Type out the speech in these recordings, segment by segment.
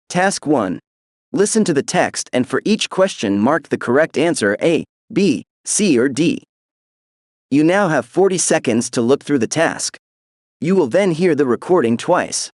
Task 1. Listen to the text and for each question mark the correct answer A, B, C, or D. You now have 40 seconds to look through the task. You will then hear the recording twice.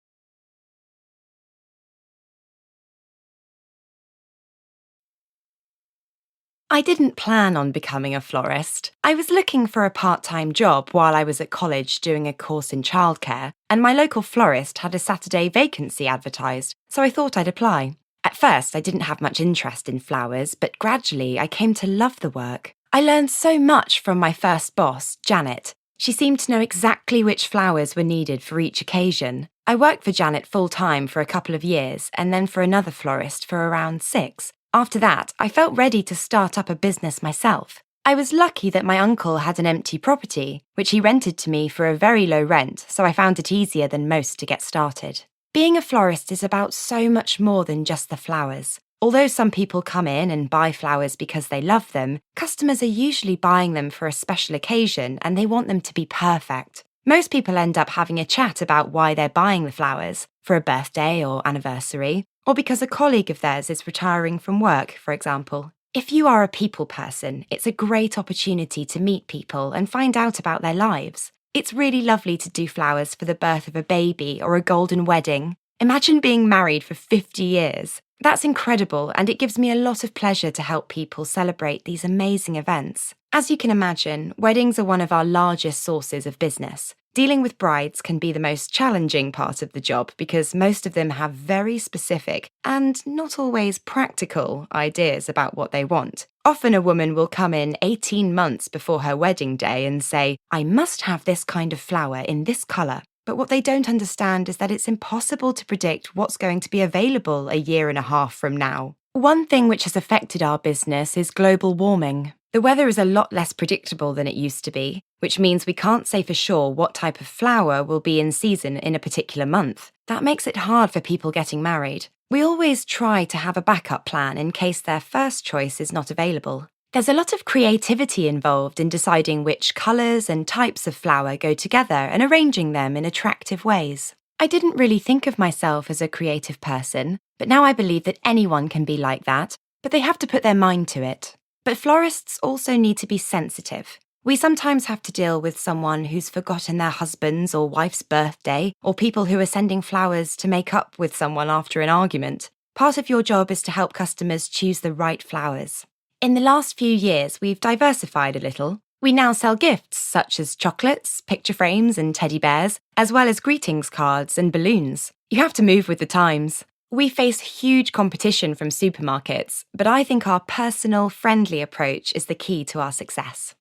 I didn't plan on becoming a florist. I was looking for a part-time job while I was at college doing a course in childcare, and my local florist had a Saturday vacancy advertised, so I thought I'd apply. At first, I didn't have much interest in flowers, but gradually I came to love the work. I learned so much from my first boss, Janet. She seemed to know exactly which flowers were needed for each occasion. I worked for Janet full-time for a couple of years, and then for another florist for around 6. After that, I felt ready to start up a business myself. I was lucky that my uncle had an empty property, which he rented to me for a very low rent, so I found it easier than most to get started. Being a florist is about so much more than just the flowers. Although some people come in and buy flowers because they love them, customers are usually buying them for a special occasion and they want them to be perfect. Most people end up having a chat about why they're buying the flowers, for a birthday or anniversary, or because a colleague of theirs is retiring from work, for example. If you are a people person, it's a great opportunity to meet people and find out about their lives. It's really lovely to do flowers for the birth of a baby or a golden wedding. Imagine being married for 50 years. That's incredible, and it gives me a lot of pleasure to help people celebrate these amazing events. As you can imagine, weddings are one of our largest sources of business. Dealing with brides can be the most challenging part of the job because most of them have very specific and not always practical ideas about what they want. Often a woman will come in 18 months before her wedding day and say, "I must have this kind of flower in this colour." But what they don't understand is that it's impossible to predict what's going to be available a year and a half from now. One thing which has affected our business is global warming. The weather is a lot less predictable than it used to be, which means we can't say for sure what type of flower will be in season in a particular month. That makes it hard for people getting married. We always try to have a backup plan in case their first choice is not available. There's a lot of creativity involved in deciding which colours and types of flower go together and arranging them in attractive ways. I didn't really think of myself as a creative person, but now I believe that anyone can be like that, but they have to put their mind to it. But florists also need to be sensitive. We sometimes have to deal with someone who's forgotten their husband's or wife's birthday, or people who are sending flowers to make up with someone after an argument. Part of your job is to help customers choose the right flowers. In the last few years, we've diversified a little. We now sell gifts such as chocolates, picture frames and teddy bears, as well as greetings cards and balloons. You have to move with the times. We face huge competition from supermarkets, but I think our personal, friendly approach is the key to our success.